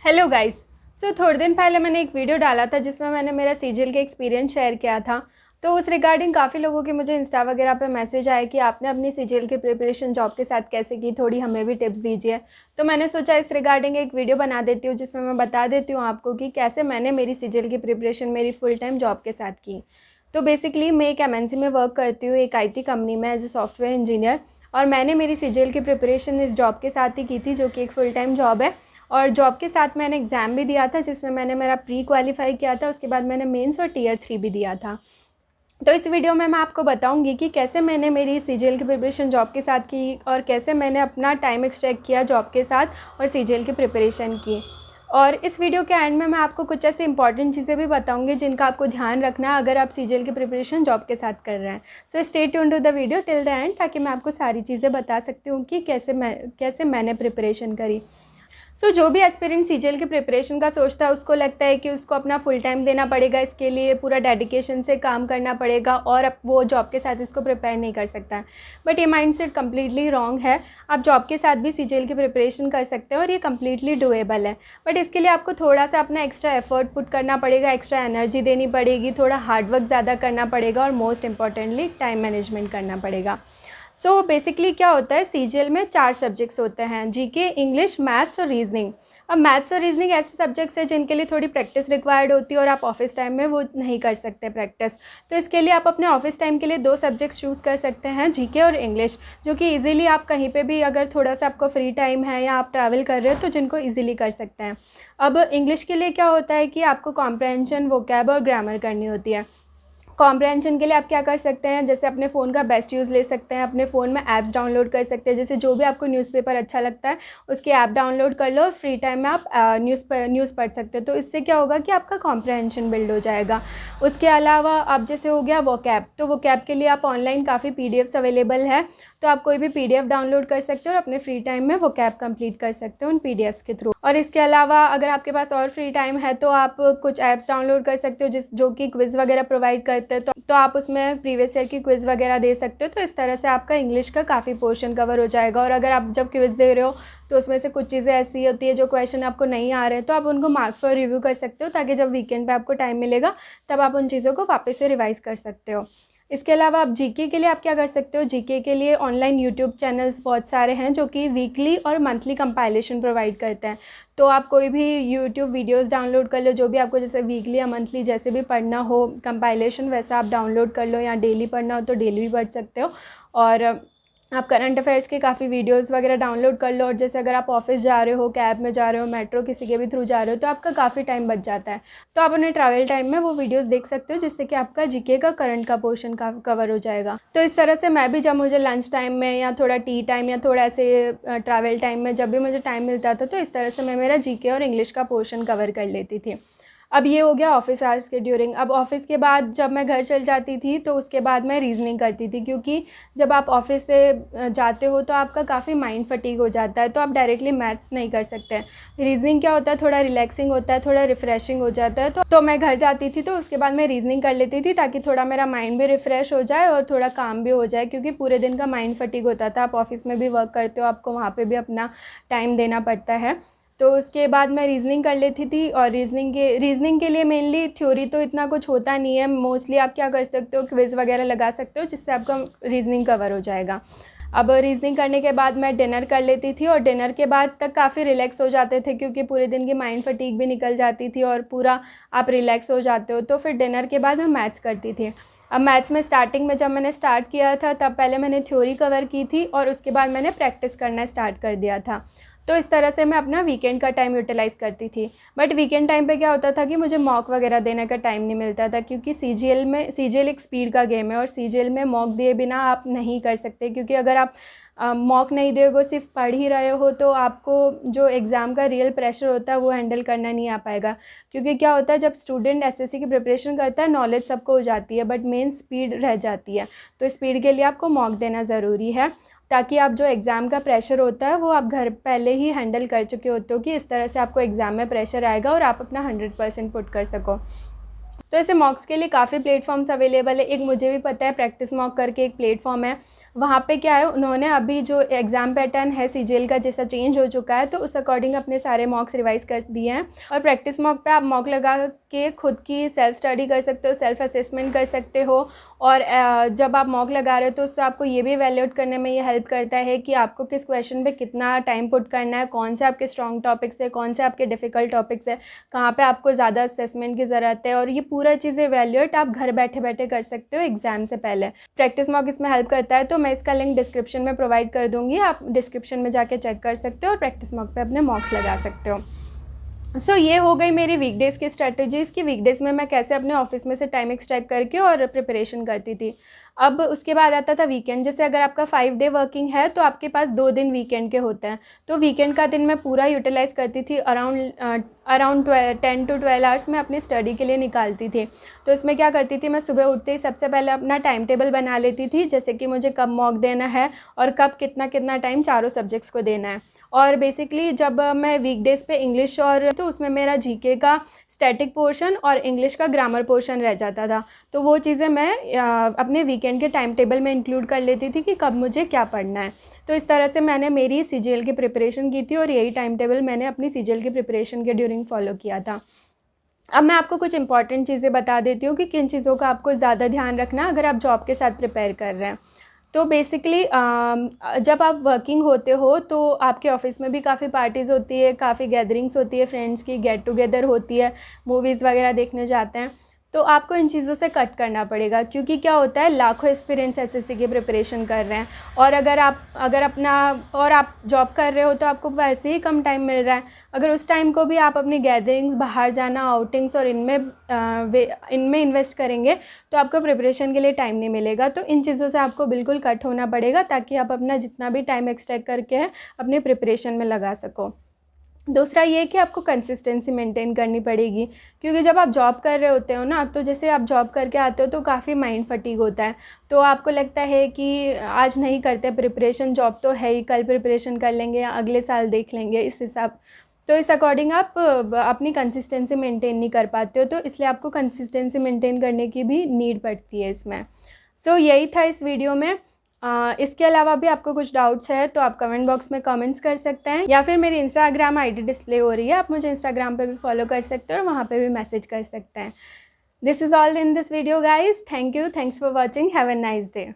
Hello guys. थोड़े दिन पहले मैंने एक वीडियो डाला था जिसमें मैंने मेरा सीजीएल का एक्सपीरियंस शेयर किया था। तो उस रिगार्डिंग काफ़ी लोगों के मुझे इंस्टा वगैरह पे मैसेज आए कि आपने अपनी सीजीएल की प्रिपरेशन जॉब के साथ कैसे की, थोड़ी हमें भी टिप्स दीजिए। तो मैंने सोचा इस रिगार्डिंग एक वीडियो बना देती हूँ जिसमें मैं बता देती हूँ आपको कि कैसे मैंने मेरी सीजीएल की प्रिपरेशन मेरी फुल टाइम जॉब के साथ की। तो बेसिकली मैं एक एमएनसी में वर्क करती हूँ, एक IT कंपनी में एज ए सॉफ्टवेयर इंजीनियर। और मैंने मेरी सीजीएल की प्रिपरेशन इस जॉब के साथ ही की थी, जो कि एक फुल टाइम जॉब है। और जॉब के साथ मैंने एग्ज़ाम भी दिया था जिसमें मैंने मेरा प्री क्वालिफाई किया था। उसके बाद मैंने मेंस और टियर 3 भी दिया था। तो इस वीडियो में मैं आपको बताऊंगी कि कैसे मैंने मेरी सीजीएल की प्रिपरेशन जॉब के साथ की और कैसे मैंने अपना टाइम एक्सट्रैक्ट किया जॉब के साथ और सीजीएल की प्रिपरेशन की। और इस वीडियो के एंड में मैं आपको कुछ ऐसे इंपॉर्टेंट चीज़ें भी बताऊंगी जिनका आपको ध्यान रखना है अगर आप सीजीएल की प्रिपरेशन जॉब के साथ कर रहे हैं। So stay tuned to the video till the end, ताकि मैं आपको सारी चीज़ें बता सकती हूँ कि कैसे मैंने प्रिपरेशन करी। जो भी एस्पिरेंट सीजीएल की प्रिपरेशन का सोचता है उसको लगता है कि उसको अपना फुल टाइम देना पड़ेगा, इसके लिए पूरा डेडिकेशन से काम करना पड़ेगा और अब वो जॉब के साथ इसको प्रिपेयर नहीं कर सकता है। बट ये माइंडसेट कम्प्लीटली रॉन्ग है। आप जॉब के साथ भी सीजीएल की प्रिपरेशन कर सकते हैं और ये कम्प्लीटली डूएबल है। बट इसके लिए आपको थोड़ा सा अपना एक्स्ट्रा एफर्ट पुट करना पड़ेगा, एक्स्ट्रा एनर्जी देनी पड़ेगी, थोड़ा हार्डवर्क ज़्यादा करना पड़ेगा और मोस्ट इंपॉर्टेंटली टाइम मैनेजमेंट करना पड़ेगा। बेसिकली क्या होता है, सीजीएल में 4 सब्जेक्ट्स होते हैं, जीके, इंग्लिश, मैथ्स और रीजनिंग। अब मैथ्स और रीजनिंग ऐसे सब्जेक्ट्स हैं जिनके लिए थोड़ी प्रैक्टिस रिक्वायर्ड होती है और आप ऑफिस टाइम में वो नहीं कर सकते प्रैक्टिस। तो इसके लिए आप अपने ऑफिस टाइम के लिए 2 सब्जेक्ट्स चूज़ कर सकते हैं, जीके और इंग्लिश, जो कि इजीली आप कहीं पे भी अगर थोड़ा सा आपको फ्री टाइम है या आप ट्रैवल कर रहे हो तो जिनको इजीली कर सकते हैं। अब इंग्लिश के लिए क्या होता है कि आपको कॉम्प्रहेंशन, वोकैब और ग्रामर करनी होती है। कॉम्प्रहेंशन के लिए आप क्या कर सकते हैं, जैसे अपने फ़ोन का बेस्ट यूज़ ले सकते हैं, अपने फ़ोन में ऐप्स डाउनलोड कर सकते हैं। जैसे जो भी आपको न्यूज़पेपर अच्छा लगता है उसकी ऐप डाउनलोड कर लो और फ्री टाइम में आप न्यूज़ पढ़ सकते हो। तो इससे क्या होगा कि आपका कॉम्प्रहेंशन बिल्ड हो जाएगा। उसके अलावा अब जैसे हो गया वोकैब, तो वोकैब के लिए आप ऑनलाइन काफ़ी पीडीएफ्स अवेलेबल है, तो आप कोई भी पीडीएफ डाउनलोड कर सकते हो और अपने फ्री टाइम में वोकैब कंप्लीट कर सकते हो उन पीडीएफ्स के थ्रू। और इसके अलावा अगर आपके पास और फ्री टाइम है तो आप कुछ ऐप्स डाउनलोड कर सकते हो जो कि क्विज़ वगैरह प्रोवाइड करते हैं, तो आप उसमें प्रीवियस ईयर की क्विज़ वगैरह दे सकते हो। तो इस तरह से आपका इंग्लिश का काफ़ी पोर्शन कवर हो जाएगा। और अगर आप जब क्विज़ दे रहे हो तो उसमें से कुछ चीज़ें ऐसी होती है जो क्वेश्चन आपको नहीं आ रहे हैं, तो आप उनको मार्क फॉर रिव्यू कर सकते हो, ताकि जब वीकेंड पे आपको टाइम मिलेगा तब आप उन चीज़ों को वापस से रिवाइज कर सकते हो। इसके अलावा आप जीके के लिए आप क्या कर सकते हो, जीके के लिए ऑनलाइन यूट्यूब चैनल्स बहुत सारे हैं जो कि वीकली और मंथली कंपाइलेशन प्रोवाइड करते हैं। तो आप कोई भी यूट्यूब वीडियोस डाउनलोड कर लो, जो भी आपको जैसे वीकली या मंथली जैसे भी पढ़ना हो कंपाइलेशन, वैसा आप डाउनलोड कर लो, या डेली पढ़ना हो तो डेली भी पढ़ सकते हो। और आप करंट अफेयर्स के काफ़ी वीडियोस वगैरह डाउनलोड कर लो। और जैसे अगर आप ऑफिस जा रहे हो, कैब में जा रहे हो, मेट्रो किसी के भी थ्रू जा रहे हो, तो आपका काफ़ी टाइम बच जाता है। तो आप उन्हें ट्रैवल टाइम में वो वीडियोस देख सकते हो, जिससे कि आपका जीके का करंट का पोर्शन का कवर हो जाएगा। तो इस तरह से मैं भी जब मुझे लंच टाइम में या थोड़ा टी टाइम या थोड़ा ऐसे ट्रैवल टाइम में जब भी मुझे टाइम मिलता था, तो इस तरह से मैं मेरा जीके और इंग्लिश का पोर्शन कवर कर लेती थी। अब ये हो गया ऑफिस आवर्स के ड्यूरिंग। अब ऑफिस के बाद जब मैं घर चल जाती थी तो उसके बाद मैं रीजनिंग करती थी, क्योंकि जब आप ऑफिस से जाते हो तो आपका काफ़ी माइंड फटीग हो जाता है, तो आप डायरेक्टली मैथ्स नहीं कर सकते हैं। रीजनिंग क्या होता है, थोड़ा रिलैक्सिंग होता है, थोड़ा रिफ़्रेशिंग हो जाता है। तो मैं घर जाती थी तो उसके बाद मैं रीजनिंग कर लेती थी, ताकि थोड़ा मेरा माइंड भी रिफ़्रेश हो जाए और थोड़ा काम भी हो जाए, क्योंकि पूरे दिन का माइंड फटीग होता था। आप ऑफिस में भी वर्क करते हो, आपको वहाँ पर भी अपना टाइम देना पड़ता है। तो उसके बाद मैं रीजनिंग कर लेती थी। और रीजनिंग के लिए मेनली थ्योरी तो इतना कुछ होता नहीं है, मोस्टली आप क्या कर सकते हो, क्विज़ वगैरह लगा सकते हो, जिससे आपका रीजनिंग कवर हो जाएगा। अब रीजनिंग करने के बाद मैं डिनर कर लेती थी, और डिनर के बाद तक काफ़ी रिलैक्स हो जाते थे, क्योंकि पूरे दिन की माइंड फटीग भी निकल जाती थी और पूरा आप रिलैक्स हो जाते हो। तो फिर डिनर के बाद मैं मैथ्स करती थी। अब मैथ्स में स्टार्टिंग में जब मैंने स्टार्ट किया था तब पहले मैंने थ्योरी कवर की थी और उसके बाद मैंने प्रैक्टिस करना स्टार्ट कर दिया था। तो इस तरह से मैं अपना वीकेंड का टाइम यूटिलाइज़ करती थी। बट वीकेंड टाइम पे क्या होता था कि मुझे मॉक वगैरह देने का टाइम नहीं मिलता था, क्योंकि सीजीएल एक स्पीड का गेम है और सीजीएल में मॉक दिए बिना आप नहीं कर सकते। क्योंकि अगर आप मॉक नहीं दोगे, सिर्फ पढ़ ही रहे हो, तो आपको जो एग्ज़ाम का रियल प्रेशर होता है वो हैंडल करना नहीं आ पाएगा। क्योंकि क्या होता है, जब स्टूडेंट एसएससी की प्रिपरेशन करता है नॉलेज सबको हो जाती है, बट मेन स्पीड रह जाती है। तो स्पीड के लिए आपको मॉक देना ज़रूरी है, ताकि आप जो एग्ज़ाम का प्रेशर होता है वो आप घर पहले ही हैंडल कर चुके होते हो, कि इस तरह से आपको एग्ज़ाम में प्रेशर आएगा और आप अपना 100% पुट कर सको। तो ऐसे मॉक्स के लिए काफ़ी प्लेटफॉर्म्स अवेलेबल है। एक मुझे भी पता है, प्रैक्टिस मॉक करके एक प्लेटफॉर्म है। वहाँ पे क्या है, उन्होंने अभी जो एग्ज़ाम पैटर्न है सीजीएल का जैसा चेंज हो चुका है, तो उस अकॉर्डिंग अपने सारे मॉक्स रिवाइज़ कर दिए हैं। और प्रैक्टिस मॉक पे आप मॉक लगा के खुद की सेल्फ स्टडी कर सकते हो, सेल्फ असेसमेंट कर सकते हो। और जब आप मॉक लगा रहे हो तो उससे आपको ये भी वैल्यूएट करने में ये हेल्प करता है कि आपको किस क्वेश्चन पे कितना टाइम पुट करना है, कौन से आपके स्ट्रॉन्ग टॉपिक्स है, कौन से आपके डिफ़िकल्ट टॉपिक्स है, कहाँ पे आपको ज़्यादा असेसमेंट की ज़रूरत है। और ये पूरा चीज़ें वैल्यूएट आप घर बैठे बैठे कर सकते हो एग्ज़ाम से पहले। प्रैक्टिस मॉक इसमें हेल्प करता है, तो मैं इसका लिंक डिस्क्रिप्शन में प्रोवाइड कर दूँगी, आप डिस्क्रिप्शन में जाके चेक कर सकते हो और प्रैक्टिस मॉक पे अपने मॉक्स लगा सकते हो। सो ये हो गई मेरी वीकडेज़ की स्ट्रेटजीज़ की वीकडेज़ में मैं कैसे अपने ऑफिस में से टाइम एक्सट्रैक्ट करके और प्रिपरेशन करती थी। अब उसके बाद आता था वीकेंड। जैसे अगर आपका 5 डे वर्किंग है तो आपके पास 2 दिन वीकेंड के होते हैं, तो वीकेंड का दिन मैं पूरा यूटिलाइज़ करती थी। अराउंड 10 to 12 आवर्स मैं अपनी स्टडी के लिए निकालती थी। तो इसमें क्या करती थी, मैं सुबह उठते ही सबसे पहले अपना टाइम टेबल बना लेती थी, जैसे कि मुझे कब मॉक देना है और कब कितना कितना टाइम चारों सब्जेक्ट्स को देना है। और बेसिकली जब मैं वीकडेज़ पे इंग्लिश और तो उसमें मेरा जीके का स्टैटिक पोर्शन और इंग्लिश का ग्रामर पोर्शन रह जाता था, तो वो चीज़ें मैं अपने वीकेंड के टाइम टेबल में इंक्लूड कर लेती थी कि कब मुझे क्या पढ़ना है। तो इस तरह से मैंने मेरी सीजीएल की प्रिपरेशन की थी और यही टाइम टेबल मैंने अपनी सीजीएल की प्रिपरेशन के ड्यूरिंग फॉलो किया था। अब मैं आपको कुछ इंपॉर्टेंट चीज़ें बता देती हूँ कि किन चीज़ों का आपको ज़्यादा ध्यान रखना अगर आप जॉब के साथ प्रिपेयर कर रहे हैं। तो बेसिकली जब आप वर्किंग होते हो तो आपके ऑफिस में भी काफ़ी पार्टीज़ होती है, काफ़ी गैदरिंग्स होती है, फ्रेंड्स की गेट टुगेदर होती है, मूवीज़ वगैरह देखने जाते हैं। तो आपको इन चीज़ों से कट करना पड़ेगा, क्योंकि क्या होता है, लाखों एस्पिरेंट्स एसएससी की प्रिपरेशन कर रहे हैं और अगर आप जॉब कर रहे हो तो आपको वैसे ही कम टाइम मिल रहा है। अगर उस टाइम को भी आप अपनी गैदरिंग्स, बाहर जाना, आउटिंग्स और इनमें इन्वेस्ट करेंगे तो आपको प्रिपरेशन के लिए टाइम नहीं मिलेगा। तो इन चीज़ों से आपको बिल्कुल कट होना पड़ेगा ताकि आप अपना जितना भी टाइम एक्सट्रैक्ट करके है अपनी प्रिपरेशन में लगा सको। दूसरा ये कि आपको कंसिस्टेंसी मेंटेन करनी पड़ेगी, क्योंकि जब आप जॉब कर रहे होते हो ना, तो जैसे आप जॉब करके आते हो तो काफ़ी माइंड फटीग होता है, तो आपको लगता है कि आज नहीं करते प्रिपरेशन, जॉब तो है ही, कल प्रिपरेशन कर लेंगे या अगले साल देख लेंगे इस हिसाब। तो इस अकॉर्डिंग आप अपनी कंसिस्टेंसी मेंटेन नहीं कर पाते हो, तो इसलिए आपको कंसिस्टेंसी मेंटेन करने की भी नीड पड़ती है इसमें। सो यही था इस वीडियो में। इसके अलावा भी आपको कुछ डाउट्स है तो आप कमेंट बॉक्स में कमेंट्स कर सकते हैं, या फिर मेरी इंस्टाग्राम आईडी डिस्प्ले हो रही है, आप मुझे इंस्टाग्राम पे भी फॉलो कर सकते हो और वहाँ पे भी मैसेज कर सकते हैं। This is all in this video guys. Thank you, thanks for watching, have a nice day.